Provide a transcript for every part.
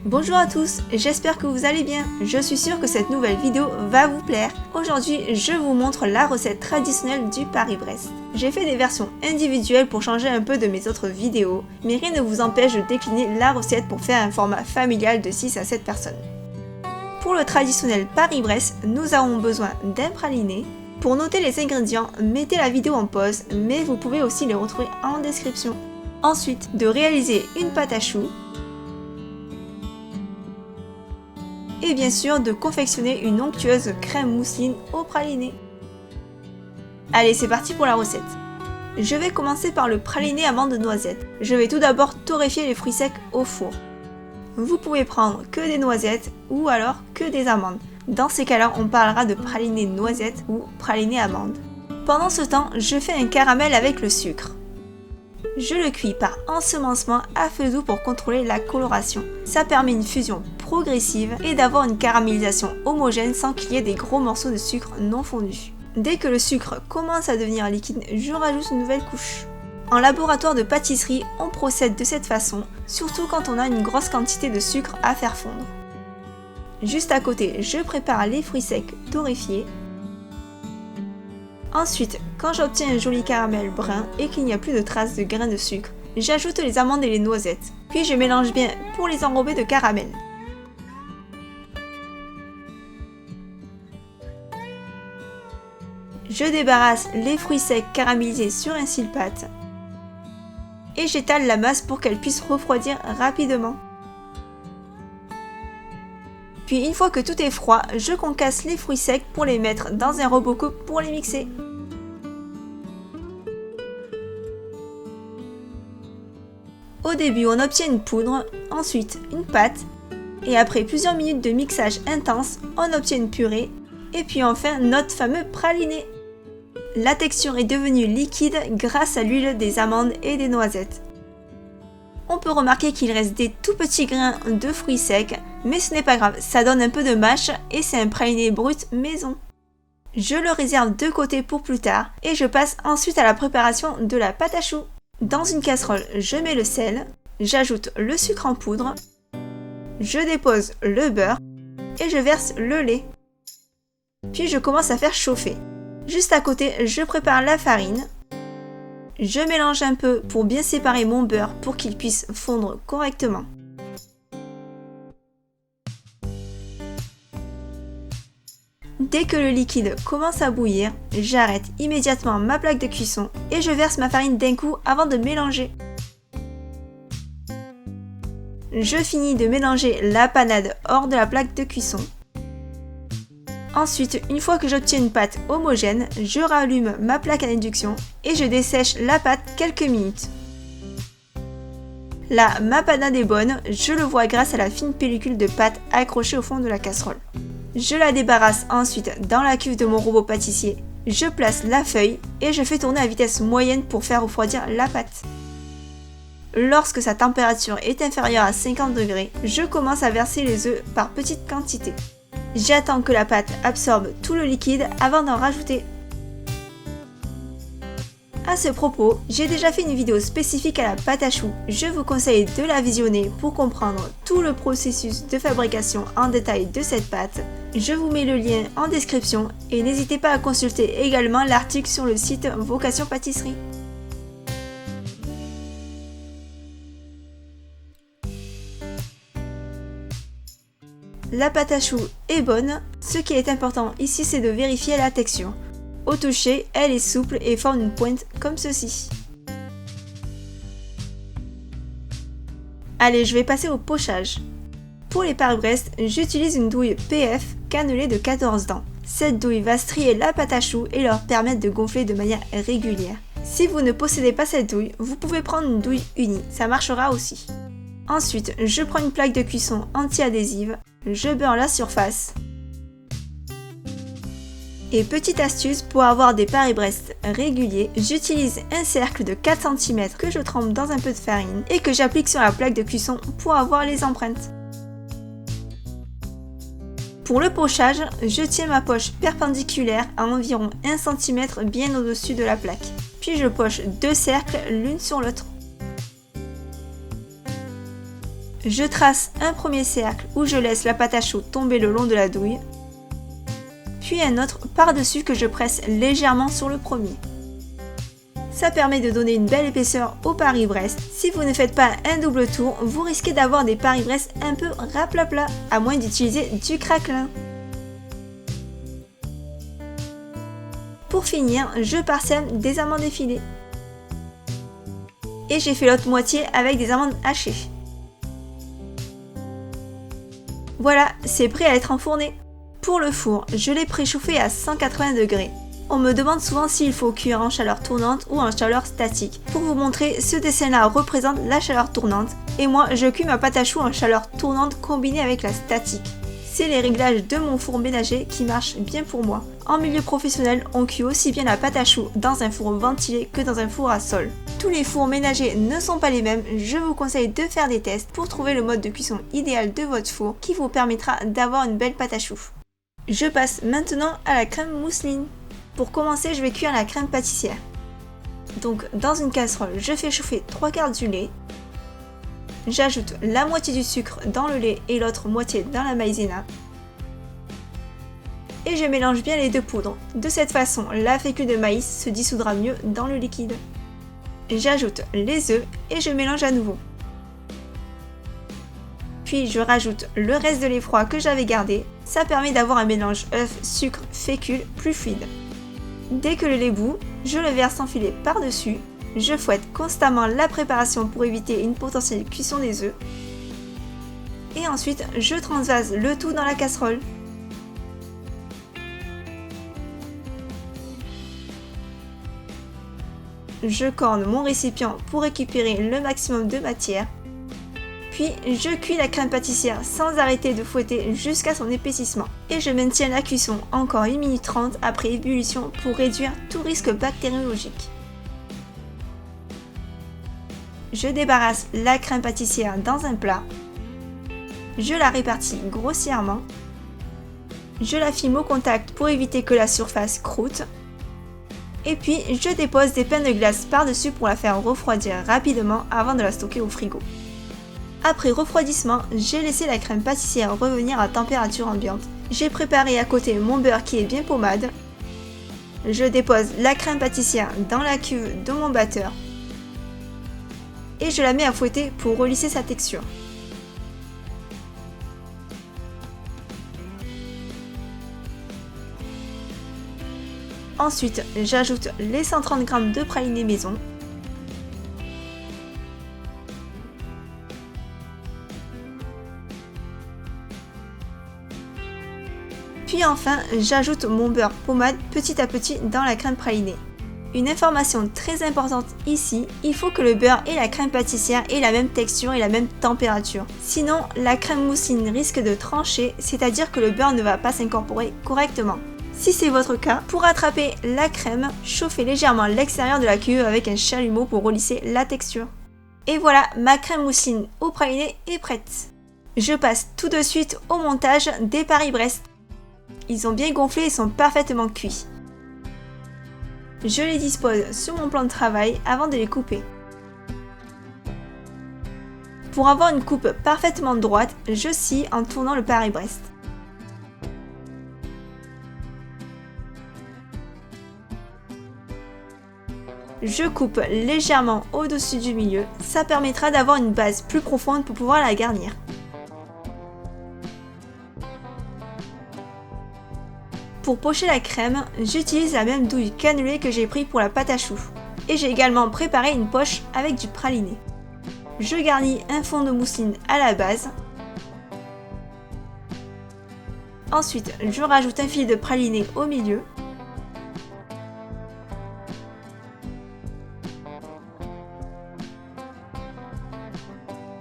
Bonjour à tous, j'espère que vous allez bien. Je suis sûre que cette nouvelle vidéo va vous plaire. Aujourd'hui, je vous montre la recette traditionnelle du Paris-Brest. J'ai fait des versions individuelles pour changer un peu de mes autres vidéos, mais rien ne vous empêche de décliner la recette pour faire un format familial de 6 à 7 personnes. Pour le traditionnel Paris-Brest, nous avons besoin d'un praliné. Pour noter les ingrédients, mettez la vidéo en pause, mais vous pouvez aussi les retrouver en description. Ensuite, de réaliser une pâte à choux. Et bien sûr de confectionner une onctueuse crème mousseline au praliné. Allez, c'est parti pour la recette. Je vais commencer par le praliné amande noisette. Je vais tout d'abord torréfier les fruits secs au four. Vous pouvez prendre que des noisettes ou alors que des amandes. Dans ces cas-là, on parlera de praliné noisette ou praliné amande. Pendant ce temps, je fais un caramel avec le sucre. Je le cuis par ensemencement à feu doux pour contrôler la coloration. Ça permet une fusion progressive et d'avoir une caramélisation homogène sans qu'il y ait des gros morceaux de sucre non fondus. Dès que le sucre commence à devenir liquide, je rajoute une nouvelle couche. En laboratoire de pâtisserie, on procède de cette façon, surtout quand on a une grosse quantité de sucre à faire fondre. Juste à côté, je prépare les fruits secs torréfiés. Ensuite, quand j'obtiens un joli caramel brun et qu'il n'y a plus de traces de grains de sucre, j'ajoute les amandes et les noisettes, puis je mélange bien pour les enrober de caramel. Je débarrasse les fruits secs caramélisés sur un cile-pâte et j'étale la masse pour qu'elle puisse refroidir rapidement. Puis une fois que tout est froid, je concasse les fruits secs pour les mettre dans un robot-coupe pour les mixer. Au début, on obtient une poudre, ensuite une pâte, et après plusieurs minutes de mixage intense, on obtient une purée, et puis enfin notre fameux praliné. La texture est devenue liquide grâce à l'huile des amandes et des noisettes. On peut remarquer qu'il reste des tout petits grains de fruits secs, mais ce n'est pas grave, ça donne un peu de mâche et c'est un praliné brut maison. Je le réserve de côté pour plus tard et je passe ensuite à la préparation de la pâte à choux. Dans une casserole, je mets le sel, j'ajoute le sucre en poudre, je dépose le beurre et je verse le lait. Puis je commence à faire chauffer. Juste à côté, je prépare la farine. Je mélange un peu pour bien séparer mon beurre pour qu'il puisse fondre correctement. Dès que le liquide commence à bouillir, j'arrête immédiatement ma plaque de cuisson et je verse ma farine d'un coup avant de mélanger. Je finis de mélanger la panade hors de la plaque de cuisson. Ensuite, une fois que j'obtiens une pâte homogène, je rallume ma plaque à induction et je dessèche la pâte quelques minutes. Là, ma panade est bonne, je le vois grâce à la fine pellicule de pâte accrochée au fond de la casserole. Je la débarrasse ensuite dans la cuve de mon robot pâtissier. Je place la feuille et je fais tourner à vitesse moyenne pour faire refroidir la pâte. Lorsque sa température est inférieure à 50 degrés, je commence à verser les œufs par petites quantités. J'attends que la pâte absorbe tout le liquide avant d'en rajouter. À ce propos, j'ai déjà fait une vidéo spécifique à la pâte à choux. Je vous conseille de la visionner pour comprendre tout le processus de fabrication en détail de cette pâte. Je vous mets le lien en description et n'hésitez pas à consulter également l'article sur le site Vocation Pâtisserie. La pâte à choux est bonne, ce qui est important ici c'est de vérifier la texture. Au toucher, elle est souple et forme une pointe comme ceci. Allez, je vais passer au pochage. Pour les Paris-Brest, j'utilise une douille PF cannelée de 14 dents. Cette douille va strier la pâte à choux et leur permettre de gonfler de manière régulière. Si vous ne possédez pas cette douille, vous pouvez prendre une douille unie, ça marchera aussi. Ensuite, je prends une plaque de cuisson anti-adhésive, je beurre la surface. Et petite astuce pour avoir des Paris-Brest réguliers, j'utilise un cercle de 4 cm que je trempe dans un peu de farine et que j'applique sur la plaque de cuisson pour avoir les empreintes. Pour le pochage, je tiens ma poche perpendiculaire à environ 1 cm bien au-dessus de la plaque. Puis je poche 2 cercles l'une sur l'autre. Je trace un premier cercle où je laisse la pâte à choux tomber le long de la douille, puis un autre par-dessus que je presse légèrement sur le premier. Ça permet de donner une belle épaisseur au Paris-Brest. Si vous ne faites pas un double tour, vous risquez d'avoir des Paris-Brest un peu raplapla, à moins d'utiliser du craquelin. Pour finir, je parsème des amandes effilées. Et j'ai fait l'autre moitié avec des amandes hachées. Voilà, c'est prêt à être enfourné. Pour le four, je l'ai préchauffé à 180 degrés. On me demande souvent s'il faut cuire en chaleur tournante ou en chaleur statique. Pour vous montrer, ce dessin-là représente la chaleur tournante et moi je cuis ma pâte à choux en chaleur tournante combinée avec la statique. C'est les réglages de mon four ménager qui marchent bien pour moi. En milieu professionnel, on cuit aussi bien la pâte à choux dans un four ventilé que dans un four à sol. Tous les fours ménagers ne sont pas les mêmes, je vous conseille de faire des tests pour trouver le mode de cuisson idéal de votre four qui vous permettra d'avoir une belle pâte à choux. Je passe maintenant à la crème mousseline. Pour commencer, je vais cuire la crème pâtissière. Donc dans une casserole, je fais chauffer 3/4 du lait. J'ajoute la moitié du sucre dans le lait et l'autre moitié dans la maïzena. Et je mélange bien les deux poudres. De cette façon, la fécule de maïs se dissoudra mieux dans le liquide. J'ajoute les œufs et je mélange à nouveau. Puis je rajoute le reste de lait froid que j'avais gardé. Ça permet d'avoir un mélange œuf-sucre-fécule plus fluide. Dès que le lait bout, je le verse en filet par-dessus. Je fouette constamment la préparation pour éviter une potentielle cuisson des œufs. Et ensuite, je transvase le tout dans la casserole. Je corne mon récipient pour récupérer le maximum de matière. Puis je cuis la crème pâtissière sans arrêter de fouetter jusqu'à son épaississement. Et je maintiens la cuisson encore 1 minute 30 après ébullition pour réduire tout risque bactériologique. Je débarrasse la crème pâtissière dans un plat. Je la répartis grossièrement. Je la filme au contact pour éviter que la surface croûte. Et puis je dépose des pains de glace par-dessus pour la faire refroidir rapidement avant de la stocker au frigo. Après refroidissement, j'ai laissé la crème pâtissière revenir à température ambiante. J'ai préparé à côté mon beurre qui est bien pommade. Je dépose la crème pâtissière dans la cuve de mon batteur. Et je la mets à fouetter pour relisser sa texture. Ensuite, j'ajoute les 130 g de praliné maison. Puis enfin, j'ajoute mon beurre pommade petit à petit dans la crème pralinée. Une information très importante ici, il faut que le beurre et la crème pâtissière aient la même texture et la même température. Sinon, la crème mousseline risque de trancher, c'est-à-dire que le beurre ne va pas s'incorporer correctement. Si c'est votre cas, pour attraper la crème, chauffez légèrement l'extérieur de la cuve avec un chalumeau pour relisser la texture. Et voilà, ma crème mousseline au praliné est prête. Je passe tout de suite au montage des Paris-Brest. Ils ont bien gonflé et sont parfaitement cuits. Je les dispose sur mon plan de travail avant de les couper. Pour avoir une coupe parfaitement droite, je scie en tournant le Paris-Brest. Je coupe légèrement au-dessus du milieu, ça permettra d'avoir une base plus profonde pour pouvoir la garnir. Pour pocher la crème, j'utilise la même douille cannelée que j'ai pris pour la pâte à choux. Et j'ai également préparé une poche avec du praliné. Je garnis un fond de mousseline à la base. Ensuite, je rajoute un fil de praliné au milieu.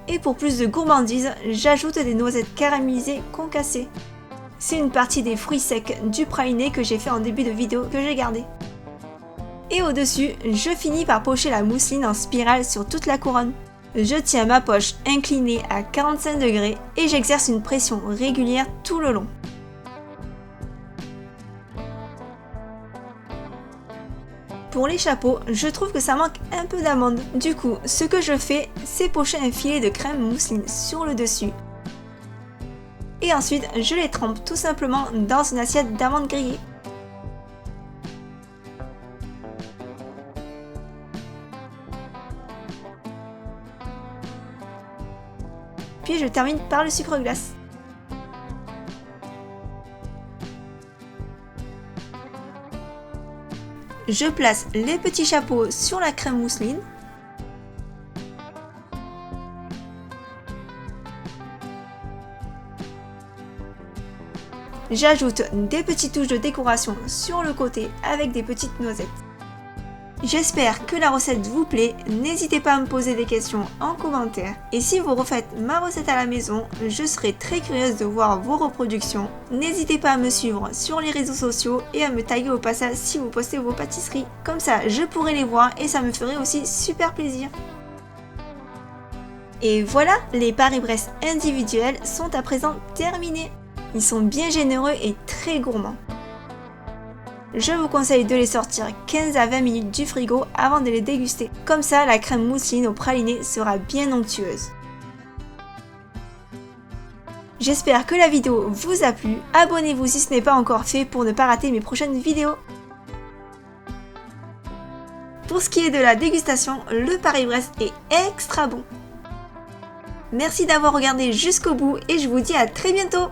Et pour plus de gourmandise, j'ajoute des noisettes caramélisées concassées. C'est une partie des fruits secs du praliné que j'ai fait en début de vidéo que j'ai gardé. Et au-dessus, je finis par pocher la mousseline en spirale sur toute la couronne. Je tiens ma poche inclinée à 45 degrés et j'exerce une pression régulière tout le long. Pour les chapeaux, je trouve que ça manque un peu d'amandes. Du coup, ce que je fais, c'est pocher un filet de crème mousseline sur le dessus. Et ensuite, je les trempe tout simplement dans une assiette d'amandes grillées. Puis je termine par le sucre glace. Je place les petits chapeaux sur la crème mousseline. J'ajoute des petites touches de décoration sur le côté avec des petites noisettes. J'espère que la recette vous plaît, n'hésitez pas à me poser des questions en commentaire. Et si vous refaites ma recette à la maison, je serai très curieuse de voir vos reproductions. N'hésitez pas à me suivre sur les réseaux sociaux et à me taguer au passage si vous postez vos pâtisseries. Comme ça, je pourrai les voir et ça me ferait aussi super plaisir. Et voilà, les Paris-Brest individuels sont à présent terminés. Ils sont bien généreux et très gourmands. Je vous conseille de les sortir 15 à 20 minutes du frigo avant de les déguster. Comme ça, la crème mousseline au praliné sera bien onctueuse. J'espère que la vidéo vous a plu. Abonnez-vous si ce n'est pas encore fait pour ne pas rater mes prochaines vidéos. Pour ce qui est de la dégustation, le Paris-Brest est extra bon. Merci d'avoir regardé jusqu'au bout et je vous dis à très bientôt.